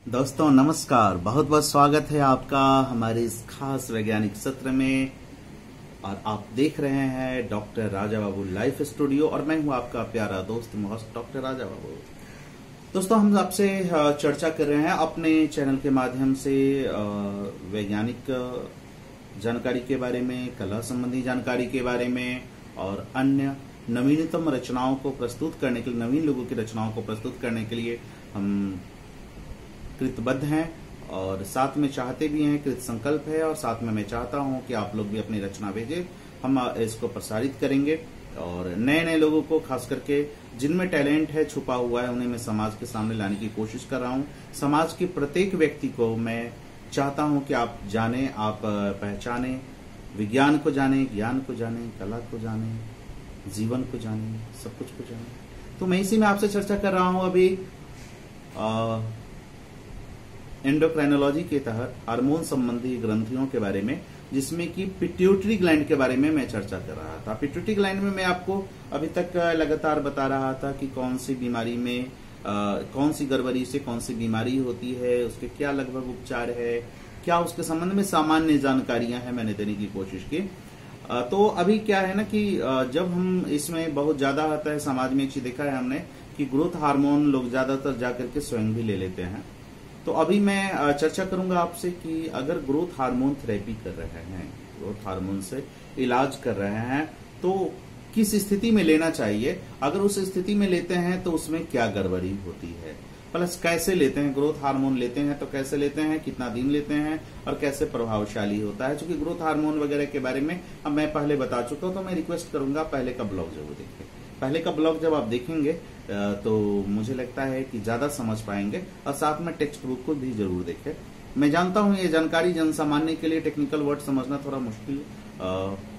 दोस्तों नमस्कार, बहुत बहुत स्वागत है आपका हमारे इस खास वैज्ञानिक सत्र में। और आप देख रहे हैं doctor Raja Babu life studio और मैं हूं आपका प्यारा दोस्त मोहस्त डॉक्टर राजा बाबू। दोस्तों हम आपसे चर्चा कर रहे हैं अपने चैनल के माध्यम से वैज्ञानिक जानकारी के बारे में, कला संबंधी जानकारी के बारे में और अन्य नवीनतम रचनाओं को प्रस्तुत करने के लिए, नवीन लोगों की रचनाओं को प्रस्तुत करने के लिए हम कृतबद्ध हैं और साथ में चाहते भी हैं, कृत संकल्प है और साथ में मैं चाहता हूं कि आप लोग भी अपनी रचना भेजें। हम इसको प्रसारित करेंगे और नए नए लोगों को, खास करके जिनमें टैलेंट है, छुपा हुआ है, उन्हें मैं समाज के सामने लाने की कोशिश कर रहा हूं। समाज के प्रत्येक व्यक्ति को मैं चाहता हूं कि आप जाने, आप पहचाने, विज्ञान को जाने, ज्ञान को जाने, कला को जाने, जीवन को जाने, सब कुछ को जाने। तो मैं इसी में आपसे चर्चा कर रहा हूं अभी एंडोक्राइनोलॉजी के तहत हार्मोन संबंधी ग्रंथियों के बारे में, जिसमें कि पिट्यूटरी ग्लैंड के बारे में मैं चर्चा कर रहा था। पिट्यूटरी ग्लैंड में मैं आपको अभी तक लगातार बता रहा था कि कौन सी बीमारी में कौन सी गड़बड़ी से कौन सी बीमारी होती है, उसके क्या लगभग उपचार है, क्या उसके संबंध में सामान्य जानकारियां हैं, मैंने देने की कोशिश की। तो अभी क्या है ना कि जब हम इसमें बहुत ज्यादा आता है, समाज में एक चीज देखा है हमने कि ग्रोथ हार्मोन लोग ज्यादातर जाकर के स्वयं भी ले लेते हैं। तो अभी मैं चर्चा करूंगा आपसे कि अगर ग्रोथ हार्मोन थेरेपी कर रहे हैं, ग्रोथ हार्मोन से इलाज कर रहे हैं, तो किस स्थिति में लेना चाहिए, अगर उस स्थिति में लेते हैं तो उसमें क्या गड़बड़ी होती है, प्लस कैसे लेते हैं, ग्रोथ हार्मोन लेते हैं तो कैसे लेते हैं, कितना दिन लेते हैं और कैसे प्रभावशाली होता है। क्योंकि ग्रोथ हार्मोन वगैरह के बारे में अब मैं पहले बता चुका हूं, तो मैं रिक्वेस्ट करूंगा पहले का ब्लॉग जरूर देखें। पहले का ब्लॉग जब आप देखेंगे तो मुझे लगता है कि ज्यादा समझ पाएंगे और साथ में टेक्स्ट बुक को भी जरूर देखें। मैं जानता हूं ये जानकारी जन सामान्य के लिए टेक्निकल वर्ड समझना थोड़ा मुश्किल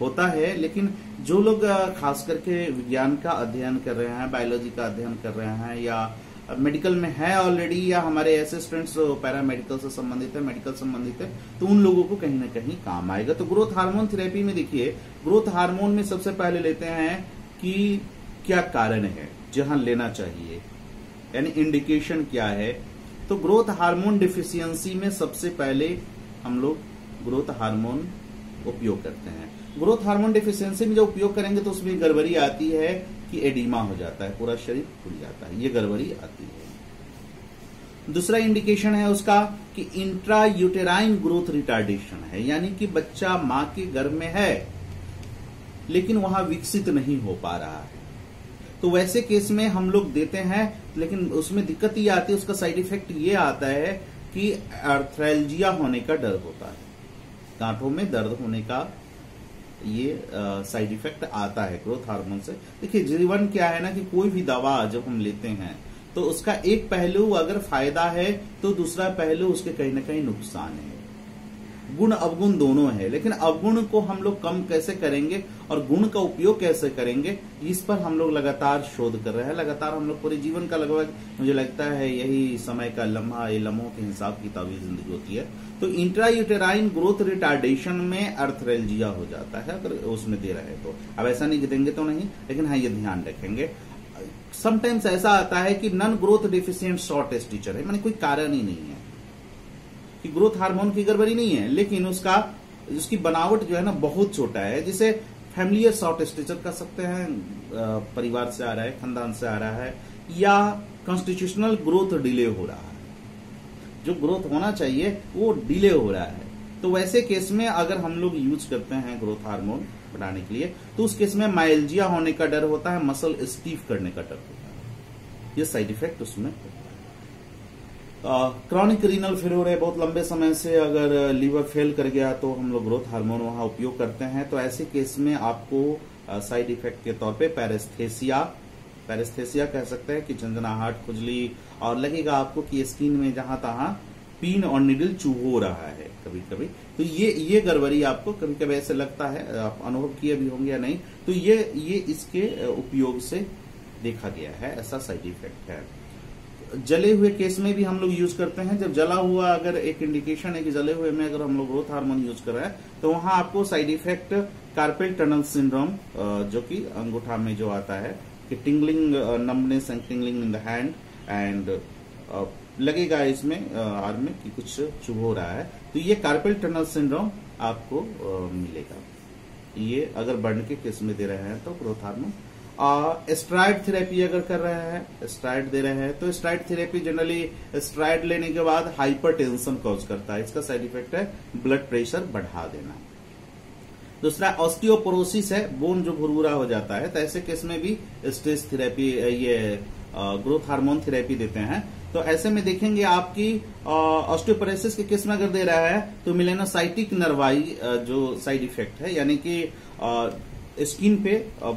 होता है, लेकिन जो लोग खास करके विज्ञान का अध्ययन कर रहे हैं, बायोलॉजी का अध्ययन कर रहे हैं या मेडिकल में है ऑलरेडी, या हमारे ऐसे स्टूडेंट्स पैरामेडिकल से संबंधित है, मेडिकल संबंधित है, तो उन लोगों को कहीं ना कहीं काम आएगा। तो ग्रोथ हार्मोन थेरेपी में देखिए, ग्रोथ हार्मोन में सबसे पहले लेते हैं कि क्या कारण है जहां लेना चाहिए, यानी इंडिकेशन क्या है। तो ग्रोथ हार्मोन डिफिशियंसी में सबसे पहले हम लोग ग्रोथ हार्मोन उपयोग करते हैं। ग्रोथ हार्मोन डिफिशियंसी में जब उपयोग करेंगे तो उसमें गड़बड़ी आती है कि एडिमा हो जाता है, पूरा शरीर फूल जाता है, ये गड़बड़ी आती है। दूसरा इंडिकेशन है उसका कि इंट्रा यूटेराइन ग्रोथ रिटार्डेशन है, यानी कि बच्चा मां के गर्भ में है लेकिन वहां विकसित नहीं हो पा रहा है। तो वैसे केस में हम लोग देते हैं, लेकिन उसमें दिक्कत ये आती है, उसका साइड इफेक्ट ये आता है कि आर्थ्रेल्जिया होने का डर होता है, गांठों में दर्द होने का ये साइड इफेक्ट आता है ग्रोथ हार्मोन से। देखिए, जीवन क्या है ना कि कोई भी दवा जब हम लेते हैं तो उसका एक पहलू अगर फायदा है तो दूसरा पहलू उसके कहीं ना कहीं नुकसान है। गुण अवगुण दोनों है, लेकिन अवगुण को हम लोग कम कैसे करेंगे और गुण का उपयोग कैसे करेंगे, इस पर हम लोग लगातार शोध कर रहे हैं। लगातार हम लोग पूरे जीवन का लगभग मुझे लगता है यही समय का लम्हा, ये लम्हों के हिसाब किताब की जिंदगी होती है। तो इंट्रा यूटेराइन ग्रोथ रिटार्डेशन में आर्थ्रेल्जिया हो जाता है अगर उसमें दे रहे हैं तो। अब ऐसा नहीं देंगे तो नहीं, लेकिन हाँ ये ध्यान रखेंगे। समटाइम्स ऐसा आता है कि non growth deficient short Stitcher है, माने कोई कारण ही नहीं है कि ग्रोथ हार्मोन की गड़बड़ी नहीं है, लेकिन उसकी बनावट जो है ना बहुत छोटा है, जिसे फैमिलियर शॉर्ट स्टिचर कर सकते हैं, परिवार से आ रहा है, खानदान से आ रहा है, या कॉन्स्टिट्यूशनल ग्रोथ डिले हो रहा है, जो ग्रोथ होना चाहिए वो डिले हो रहा है। तो वैसे केस में अगर हम लोग यूज करते हैं ग्रोथ हार्मोन बढ़ाने के लिए, तो उस केस में माइल्जिया होने का डर होता है, मसल स्टीफ करने का डर होता है, ये साइड इफेक्ट उसमें होता है। क्रॉनिक रीनल फेल्योर है, बहुत लंबे समय से अगर लीवर फेल कर गया तो हम लोग ग्रोथ हार्मोन वहां उपयोग करते हैं। तो ऐसे केस में आपको साइड इफेक्ट के तौर पे पैरेस्थेसिया कह सकते हैं कि झंझनाहट, खुजली, और लगेगा आपको कि स्किन में जहां तहां पिन और निडल चुभो रहा है कभी कभी। तो ये गड़बड़ी आपको कभी कभी ऐसे लगता है, आप अनुभव किए भी होंगे या नहीं, तो ये इसके उपयोग से देखा गया है, ऐसा साइड इफेक्ट है। जले हुए केस में भी हम लोग यूज करते हैं। जब जला हुआ अगर एक इंडिकेशन है कि जले हुए में अगर हम लोग ग्रोथ हार्मोन यूज कर रहे हैं, तो वहां आपको side effect carpel tunnel syndrome, जो कि अंगूठा में जो आता है कि tingling, numbness and tingling in the hand and लगेगा इसमें आर्म में कि कुछ चुभ हो रहा है, तो ये कार्पल टनल सिंड्रोम आपको मिलेगा। ये अगर बर्न के केस में दे रहे हैं तो ग्रोथ हार्मोन। स्टेरॉइड थेरेपी अगर कर रहे हैं, स्टेरॉइड दे रहे हैं, तो स्टेरॉइड थेरेपी जनरली स्टेरॉइड लेने के बाद हाइपरटेंशन कॉज करता है। इसका साइड इफेक्ट है ब्लड प्रेशर बढ़ा देना। दूसरा ऑस्टियोपोरोसिस है, बोन जो भुरभुरा हो जाता है, तो ऐसे केस में भी स्टेज थेरेपी, ये ग्रोथ हार्मोन थेरेपी देते हैं। तो ऐसे में देखेंगे आपकी ऑस्टियोपोरोसिस के केस में अगर दे रहा है तो मेलेनोसाइटिक नर्वाई जो साइड इफेक्ट है, यानी कि स्किन पे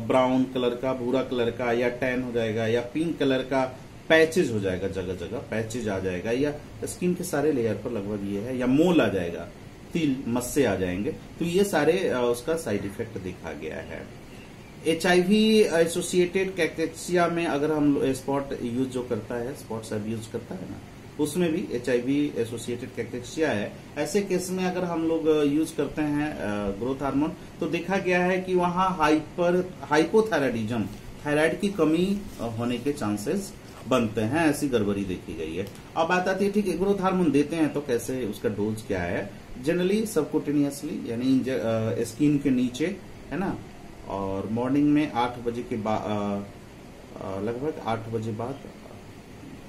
ब्राउन कलर का, भूरा कलर का, या टैन हो जाएगा, या पिंक कलर का पैचेज हो जाएगा, जगह जगह पैचेज आ जाएगा, या स्किन के सारे लेयर पर लगभग ये है, या मोल आ जाएगा, तिल मस्से आ जाएंगे। तो ये सारे उसका साइड इफेक्ट देखा गया है। HIV एसोसिएटेड कैक्टेक्सिया में अगर हम स्पॉट यूज जो करता है, स्पॉट्स अब यूज करता है ना, उसमें भी HIV एसोसिएटेड कैक्टेक्सिया है। ऐसे केस में अगर हम लोग यूज करते हैं ग्रोथ हार्मोन, तो देखा गया है कि वहां हाइपोथायराइडिज्म, थायराइड की कमी होने के चांसेस बनते हैं। ऐसी गड़बड़ी देखी गई है। अब बात आती है, ठीक है, ग्रोथ हार्मोन देते हैं तो कैसे, उसका डोज क्या है? जनरली सबकुटेनियसली, यानी स्किन के नीचे, है ना, और मॉर्निंग में 8 बजे के बाद, लगभग 8 बजे बाद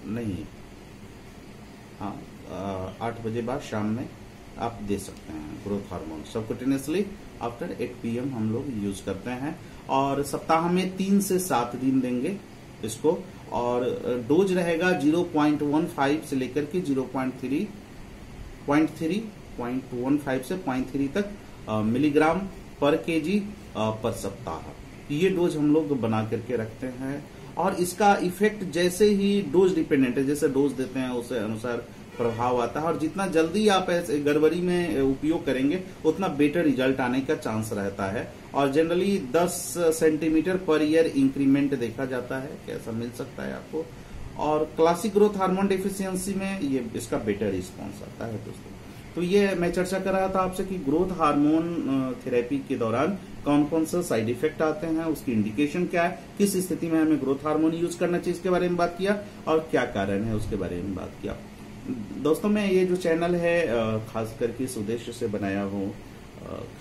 नहीं, हाँ 8 बजे बाद शाम में आप दे सकते हैं growth hormone subcutaneously. After 8 PM हम लोग यूज करते हैं, और सप्ताह में 3 से 7 दिन देंगे इसको। और डोज रहेगा 0.15 से लेकर के 0.15 से 0.3 तक मिलीग्राम पर केजी पर सप्ताह। ये डोज हम लोग बना करके रखते हैं, और इसका इफेक्ट जैसे ही डोज डिपेंडेंट है, जैसे डोज देते हैं उस अनुसार प्रभाव आता है। और जितना जल्दी आप ऐसे गड़बड़ी में उपयोग करेंगे उतना बेटर रिजल्ट आने का चांस रहता है। और generally 10 centimetre per year increment देखा जाता है, कैसा मिल सकता है आपको। और क्लासिक ग्रोथ हार्मोन डेफिशिएंसी में ये इसका बेटर रिस्पॉन्स आता है दोस्तों। तो ये मैं चर्चा कर रहा था आपसे कि ग्रोथ हार्मोन थेरेपी के दौरान कौन कौन सा साइड इफेक्ट आते हैं, उसकी इंडिकेशन क्या है, किस स्थिति में हमें ग्रोथ हार्मोन यूज करना चाहिए, इसके बारे में बात किया, और क्या कारण है उसके बारे में बात किया। दोस्तों, मैं ये जो चैनल है खास करके इस उद्देश्य से बनाया हूँ,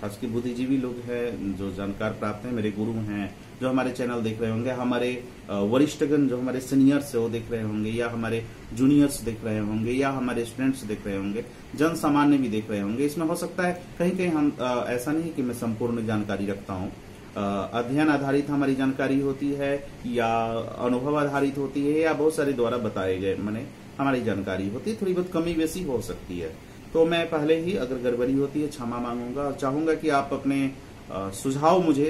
खास के बुद्धिजीवी लोग हैं जो जानकार प्राप्त हैं, मेरे गुरु हैं जो हमारे चैनल देख रहे होंगे, हमारे वरिष्ठगण जो हमारे सीनियर्स है वो देख रहे होंगे, या हमारे जूनियर्स देख रहे होंगे, या हमारे स्टूडेंट्स देख रहे होंगे, जन सामान्य भी देख रहे होंगे। इसमें हो सकता है कहीं कहीं हम ऐसा नहीं कि मैं संपूर्ण जानकारी रखता हूँ, अध्ययन आधारित हमारी जानकारी होती है, या अनुभव आधारित होती है, या बहुत सारे द्वारा बताए गए मैंने हमारी जानकारी होती है, थोड़ी बहुत कमी बेसी हो सकती है। तो मैं पहले ही अगर गड़बड़ी होती है क्षमा मांगूंगा, और चाहूंगा कि आप अपने सुझाव मुझे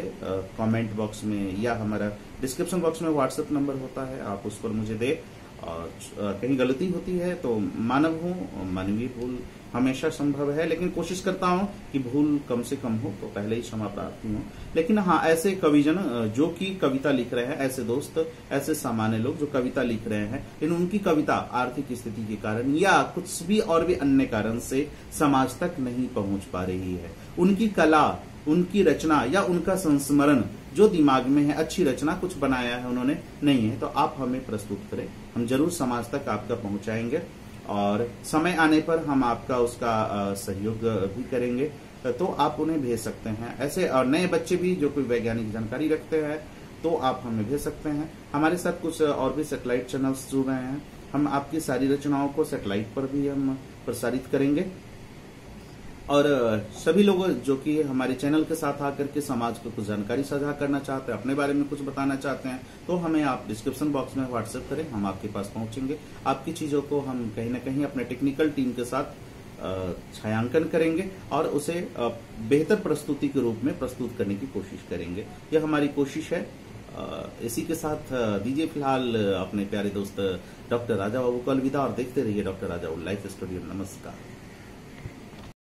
कमेंट बॉक्स में, या हमारा डिस्क्रिप्शन बॉक्स में व्हाट्सएप नंबर होता है, आप उस पर मुझे दे। और कहीं गलती होती है तो मानव हूँ, मानवीय भूल हमेशा संभव है, लेकिन कोशिश करता हूँ कि भूल कम से कम हो, तो पहले ही क्षमा प्रार्थी हूँ। लेकिन हाँ, ऐसे कविजन जो कि कविता लिख रहे हैं, ऐसे दोस्त, ऐसे सामान्य लोग जो कविता लिख रहे हैं, लेकिन उनकी कविता आर्थिक स्थिति के कारण या कुछ भी और भी अन्य कारण से समाज तक नहीं पहुंच पा रही है, उनकी कला, उनकी रचना या उनका संस्मरण जो दिमाग में है, अच्छी रचना कुछ बनाया है उन्होंने, नहीं है, तो आप हमें प्रस्तुत करें, हम जरूर समाज तक आपका पहुंचाएंगे। और समय आने पर हम आपका उसका सहयोग भी करेंगे, तो आप उन्हें भेज सकते हैं। ऐसे और नए बच्चे भी जो कोई वैज्ञानिक जानकारी रखते हैं तो आप हमें भेज सकते हैं। हमारे साथ कुछ और भी सैटेलाइट चैनल्स जुड़ रहे हैं, हम आपकी सारी रचनाओं को सैटेलाइट पर भी हम प्रसारित करेंगे। और सभी लोग जो कि हमारे चैनल के साथ आकर के समाज को कुछ जानकारी साझा करना चाहते हैं, अपने बारे में कुछ बताना चाहते हैं, तो हमें आप डिस्क्रिप्शन बॉक्स में व्हाट्सएप करें, हम आपके पास पहुंचेंगे। आपकी चीजों को हम कहीं ना कहीं अपने टेक्निकल टीम के साथ छायांकन करेंगे और उसे बेहतर प्रस्तुति के रूप में प्रस्तुत करने की कोशिश करेंगे। यह हमारी कोशिश है। इसी के साथ दीजिए फिलहाल अपने प्यारे दोस्त डॉक्टर राजा बाबू को अलविदा, और देखते रहिए doctor Raja Babu life studio. नमस्कार।